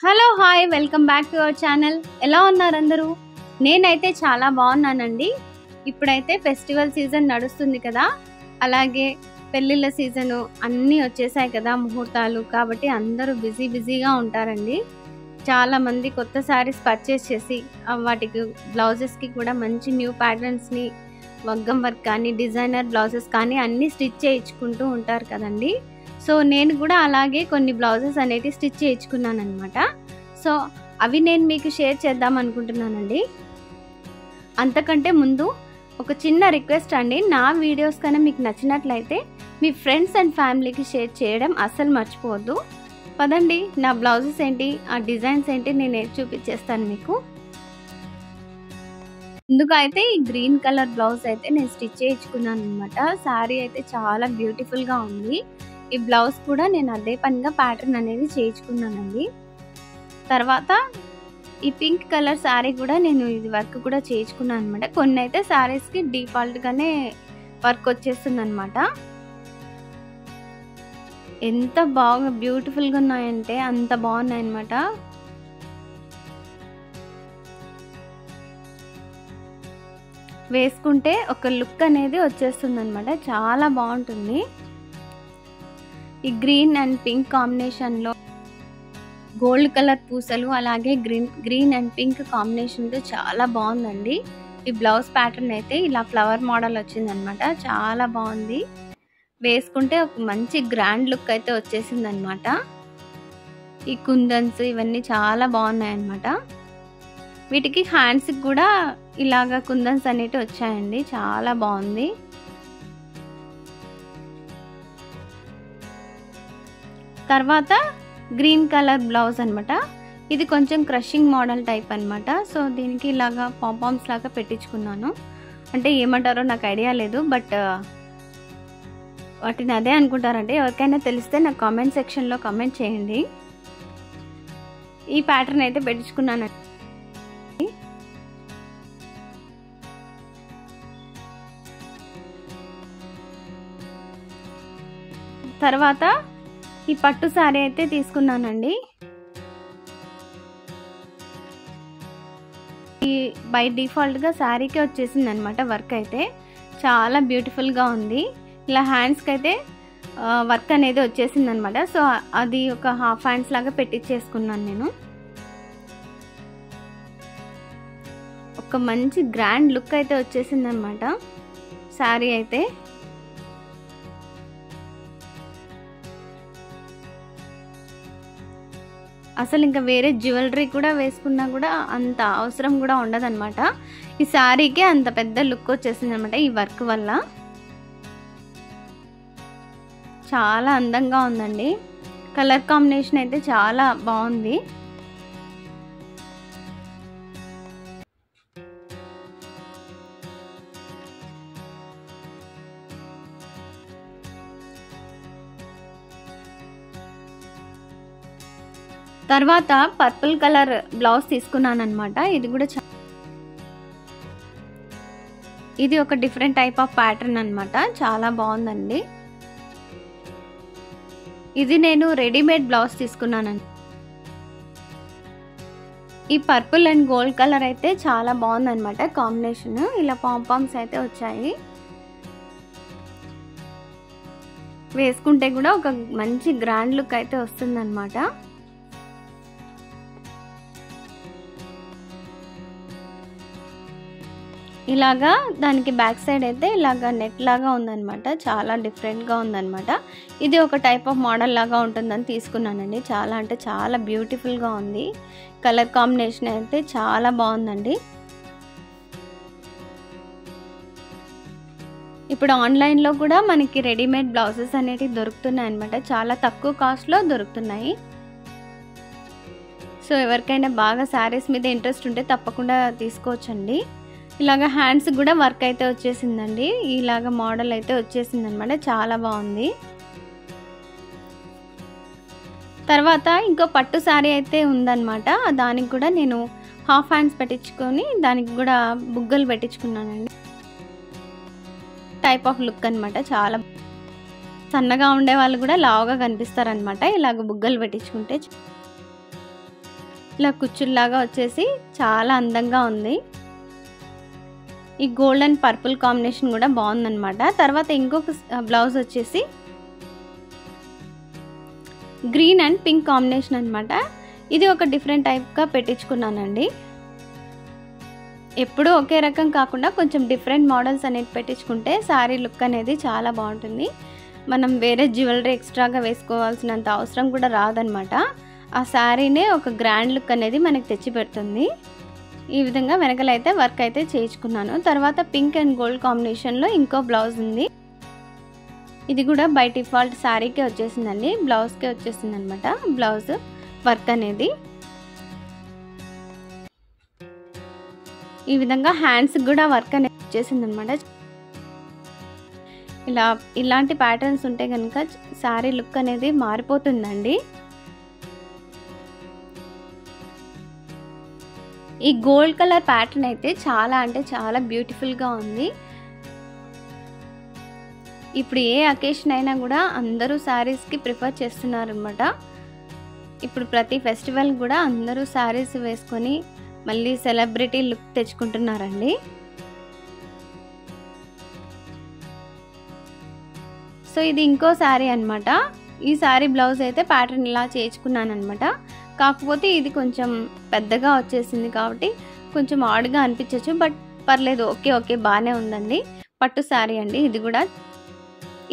Hello hi welcome back to our channel. ఎలా ఉన్నారు అందరూ? నేనైతే చాలా బాగున్నానండి. ఇప్పుడైతే ఫెస్టివల్ సీజన్ నడుస్తుంది కదా, అలాగే పెళ్ళిళ్ళ సీజను అన్నీ వచ్చేసాయి కదా ముహూర్తాలు. కాబట్టి అందరూ బిజీగా ఉంటారండి. చాలామంది కొత్త శారీస్ పర్చేస్ చేసి వాటికి బ్లౌజెస్కి కూడా మంచి న్యూ ప్యాటర్న్స్ని, మగ్గం వర్క్ కానీ డిజైనర్ బ్లౌజెస్ కానీ అన్నీ స్టిచ్ చేయించుకుంటూ ఉంటారు కదండి. సో నేను కూడా అలాగే కొన్ని బ్లౌజెస్ అనేవి స్టిచ్ చేయించుకున్నాను అనమాట. సో అవి నేను మీకు షేర్ చేద్దాం అనుకుంటున్నానండి. అంతకంటే ముందు ఒక చిన్న రిక్వెస్ట్ అండి, నా వీడియోస్ కన్నా మీకు నచ్చినట్లయితే మీ ఫ్రెండ్స్ అండ్ ఫ్యామిలీకి షేర్ చేయడం అస్సలు మర్చిపోవద్దు. పదండి, నా బ్లౌజెస్ ఏంటి, ఆ డిజైన్స్ ఏంటి నేను చూపించేస్తాను మీకు. ముందుగా అయితే ఈ గ్రీన్ కలర్ బ్లౌజ్ అయితే నేను స్టిచ్ చేయించుకున్నాను అనమాట. శారీ అయితే చాలా బ్యూటిఫుల్గా ఉంది. ఈ బ్లౌజ్ కూడా నేను అదే పనిగా ప్యాటర్న్ అనేది చేయించుకున్నానండి. తర్వాత ఈ పింక్ కలర్ శారీ కూడా నేను ఇది వర్క్ కూడా చేయించుకున్నాను అనమాట. కొన్ని అయితే శారీస్కి డిఫాల్ట్గానే వర్క్ వచ్చేస్తుంది అనమాట. ఎంత బాగా బ్యూటిఫుల్గా ఉన్నాయంటే అంత బాగున్నాయి అనమాట. వేసుకుంటే ఒక లుక్ అనేది వచ్చేస్తుంది అనమాట. చాలా బాగుంటుంది. ఈ గ్రీన్ అండ్ పింక్ కాంబినేషన్లో గోల్డ్ కలర్ పూసలు, అలాగే గ్రీన్ అండ్ పింక్ కాంబినేషన్తో చాలా బాగుందండి. ఈ బ్లౌజ్ ప్యాటర్న్ అయితే ఇలా ఫ్లవర్ మోడల్ వచ్చిందనమాట. చాలా బాగుంది. వేసుకుంటే ఒక మంచి గ్రాండ్ లుక్ అయితే వచ్చేసింది అనమాట. ఈ కుందన్స్ ఇవన్నీ చాలా బాగున్నాయి అన్నమాట. వీటికి హ్యాండ్స్కి కూడా ఇలాగా కుందన్స్ అనేవి వచ్చాయండి. చాలా బాగుంది. తర్వాత గ్రీన్ కలర్ బ్లౌజ్ అనమాట. ఇది కొంచెం క్రషింగ్ మోడల్ టైప్ అనమాట. సో దీనికి ఇలాగా పాంపామ్స్ లాగా పెట్టించుకున్నాను. అంటే ఏమంటారో నాకు ఐడియా లేదు, బట్ వాటిని అదే అనుకుంటారంటే. ఎవరికైనా తెలిస్తే నాకు కామెంట్ సెక్షన్లో కామెంట్ చేయండి. ఈ ప్యాటర్న్ అయితే పెట్టించుకున్నాను. తర్వాత ఈ పట్టు శారీ అయితే తీసుకున్నానండి. ఈ బై డిఫాల్ట్గా శారీకే వచ్చేసింది అనమాట. వర్క్ అయితే చాలా బ్యూటిఫుల్గా ఉంది. ఇలా హ్యాండ్స్కి అయితే వర్క్ అనేది వచ్చేసింది అనమాట. సో అది ఒక హాఫ్ హ్యాండ్స్ లాగా పెట్టించేసుకున్నాను నేను. ఒక మంచి గ్రాండ్ లుక్ అయితే వచ్చేసింది అనమాట శారీ అయితే. అసలు ఇంకా వేరే జ్యువెలరీ కూడా వేసుకున్నా కూడా అంత అవసరం కూడా ఉండదన్నమాట. ఈ శారీకే అంత పెద్ద లుక్ వచ్చేసింది అనమాట ఈ వర్క్ వల్ల. చాలా అందంగా ఉందండి. కలర్ కాంబినేషన్ అయితే చాలా బాగుంది. తర్వాత పర్పుల్ కలర్ బ్లౌజ్ తీసుకున్నాను అనమాట. ఇది కూడా ఇది ఒక డిఫరెంట్ టైప్ ఆఫ్ ప్యాటర్న్ అనమాట. చాలా బాగుందండి. ఇది నేను రెడీమేడ్ బ్లౌజ్ తీసుకున్నానండి. ఈ పర్పుల్ అండ్ గోల్డ్ కలర్ అయితే చాలా బాగుందన్నమాట కాంబినేషన్. ఇలా పాంపామ్స్ అయితే వచ్చాయి. వేసుకుంటే కూడా ఒక మంచి గ్రాండ్ లుక్ అయితే వస్తుందన్నమాట. ఇలాగా దానికి బ్యాక్ సైడ్ అయితే ఇలాగా నెట్ లాగా ఉందన్నమాట. చాలా డిఫరెంట్గా ఉందన్నమాట. ఇది ఒక టైప్ ఆఫ్ మోడల్ లాగా ఉంటుందని తీసుకున్నానండి. చాలా అంటే చాలా బ్యూటిఫుల్గా ఉంది. కలర్ కాంబినేషన్ అయితే చాలా బాగుందండి. ఇప్పుడు ఆన్లైన్లో కూడా మనకి రెడీమేడ్ బ్లౌజెస్ అనేవి దొరుకుతున్నాయి అన్నమాట. చాలా తక్కువ కాస్ట్లో దొరుకుతున్నాయి. సో ఎవరికైనా బాగా శారీస్ మీద ఇంట్రెస్ట్ ఉంటే తప్పకుండా తీసుకోవచ్చండి. ఇలాగ హ్యాండ్స్ కూడా వర్క్ అయితే వచ్చేసిందండి. ఇలాగ మోడల్ అయితే వచ్చేసింది అనమాట. చాలా బాగుంది. తర్వాత ఇంకో పట్టు శారీ అయితే ఉందన్నమాట. దానికి కూడా నేను హాఫ్ హ్యాండ్స్ పెట్టించుకొని దానికి కూడా బుగ్గలు పెట్టించుకున్నానండి. టైప్ ఆఫ్ లుక్ అనమాట. చాలా సన్నగా ఉండే వాళ్ళు కూడా లావుగా కనిపిస్తారనమాట ఇలాగ బుగ్గలు పెట్టించుకుంటే. ఇలా కుచ్చుల్లాగా వచ్చేసి చాలా అందంగా ఉంది. ఈ గోల్డ్ అండ్ పర్పుల్ కాంబినేషన్ కూడా బాగుందన్నమాట. తర్వాత ఇంకొక బ్లౌజ్ వచ్చేసి గ్రీన్ అండ్ పింక్ కాంబినేషన్ అనమాట. ఇది ఒక డిఫరెంట్ టైప్గా పెట్టించుకున్నానండి. ఎప్పుడూ ఒకే రకం కాకుండా కొంచెం డిఫరెంట్ మోడల్స్ అనేది పెట్టించుకుంటే శారీ లుక్ అనేది చాలా బాగుంటుంది. మనం వేరే జ్యువెలరీ ఎక్స్ట్రాగా వేసుకోవాల్సినంత అవసరం కూడా రాదనమాట. ఆ శారీనే ఒక గ్రాండ్ లుక్ అనేది మనకి తెచ్చి పెడుతుంది. ఈ విధంగా వెనకలైతే వర్క్ అయితే చేయించుకున్నాను. తర్వాత పింక్ అండ్ గోల్డ్ కాంబినేషన్లో ఇంకో బ్లౌజ్ ఉంది. ఇది కూడా బై డిఫాల్ట్ శారీకే వచ్చేసిందండి, బ్లౌజ్కే వచ్చేసింది అనమాట. బ్లౌజ్ వర్క్ అనేది ఈ విధంగా హ్యాండ్స్ కూడా వర్క్ అనేది వచ్చేసింది అనమాట. ఇలాంటి ప్యాటర్న్స్ ఉంటే కనుక శారీ లుక్ అనేది మారిపోతుందండి. ఈ గోల్డ్ కలర్ ప్యాటర్న్ అయితే చాలా అంటే చాలా బ్యూటిఫుల్గా ఉంది. ఇప్పుడు ఏ అకేషన్ అయినా కూడా అందరూ శారీస్కి ప్రిఫర్ చేస్తున్నారు అనమాట. ఇప్పుడు ప్రతి ఫెస్టివల్ కూడా అందరూ శారీస్ వేసుకొని మళ్ళీ సెలబ్రిటీ లుక్ తెచ్చుకుంటున్నారండి. సో ఇది ఇంకో శారీ అనమాట. ఈ శారీ బ్లౌజ్ అయితే ప్యాటర్న్ ఇలా చేయించుకున్నాను అనమాట. కాకపోతే ఇది కొంచెం పెద్దగా వచ్చేసింది కాబట్టి కొంచెం ఆడ్గా అనిపించవచ్చు, బట్ పర్లేదు, ఓకే బాగానే ఉందండి. పట్టు శారీ అండి ఇది కూడా.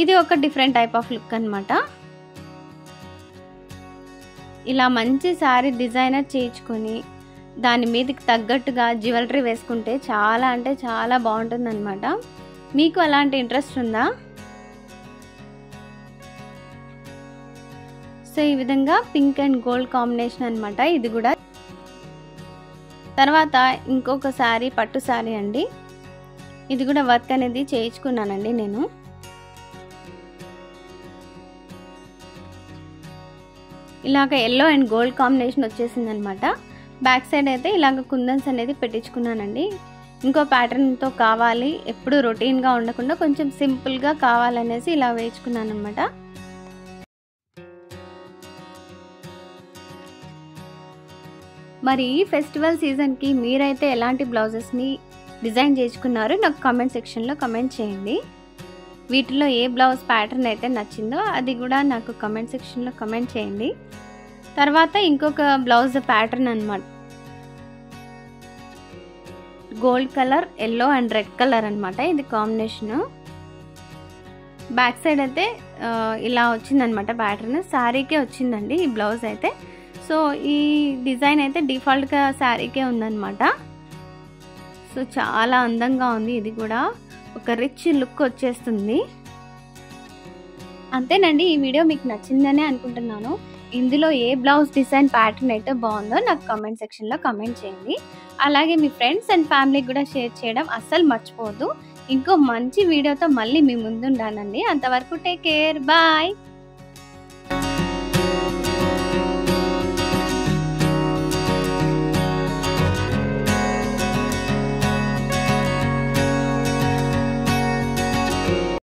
ఇది ఒక డిఫరెంట్ టైప్ ఆఫ్ లుక్ అనమాట. ఇలా మంచి శారీ డిజైనర్ చేయించుకొని దాని మీదకి తగ్గట్టుగా జ్యువెలరీ వేసుకుంటే చాలా అంటే చాలా బాగుంటుంది అనమాట. మీకు అలాంటి ఇంట్రెస్ట్ ఉందా? సో ఈ విధంగా పింక్ అండ్ గోల్డ్ కాంబినేషన్ అనమాట ఇది కూడా. తర్వాత ఇంకొక శారీ పట్టు శారీ అండి. ఇది కూడా వర్క్ అనేది చేయించుకున్నానండి నేను. ఇలాగ ఎల్లో అండ్ గోల్డ్ కాంబినేషన్ వచ్చేసింది అనమాట. బ్యాక్ సైడ్ అయితే ఇలాగ కుందన్స్ అనేది పెట్టించుకున్నానండి. ఇంకో ప్యాటర్న్తో కావాలి, ఎప్పుడు రొటీన్గా ఉండకుండా కొంచెం సింపుల్గా కావాలనేసి ఇలా వేయించుకున్నాను అనమాట. మరి ఈ ఫెస్టివల్ సీజన్కి మీరైతే ఎలాంటి బ్లౌజెస్ని డిజైన్ చేసుకున్నారో నాకు కామెంట్ సెక్షన్లో కామెంట్ చేయండి. వీటిలో ఏ బ్లౌజ్ ప్యాటర్న్ అయితే నచ్చిందో అది కూడా నాకు కామెంట్ సెక్షన్లో కామెంట్ చేయండి. తర్వాత ఇంకొక బ్లౌజ్ ప్యాటర్న్ అనమాట. Gold colour, yellow and red colour అనమాట ఇది కాంబినేషను. బ్యాక్ సైడ్ అయితే ఇలా వచ్చిందనమాట ప్యాటర్న్. శారీకే వచ్చిందండి ఈ బ్లౌజ్ అయితే. సో ఈ డిజైన్ అయితే డిఫాల్ట్గా శారీకే ఉందన్నమాట. సో చాలా అందంగా ఉంది. ఇది కూడా ఒక రిచ్ లుక్ వచ్చేస్తుంది. అంతేనండి, ఈ వీడియో మీకు నచ్చిందనే అనుకుంటున్నాను. ఇందులో ఏ బ్లౌజ్ డిజైన్ ప్యాటర్న్ అయితే బాగుందో నాకు కామెంట్ సెక్షన్లో కామెంట్ చేయండి. అలాగే మీ ఫ్రెండ్స్ అండ్ ఫ్యామిలీకి కూడా షేర్ చేయడం అస్సలు మర్చిపోవద్దు. ఇంకో మంచి వీడియోతో మళ్ళీ మీ ముందుండానండి. అంతవరకు టేక్ కేర్, బాయ్.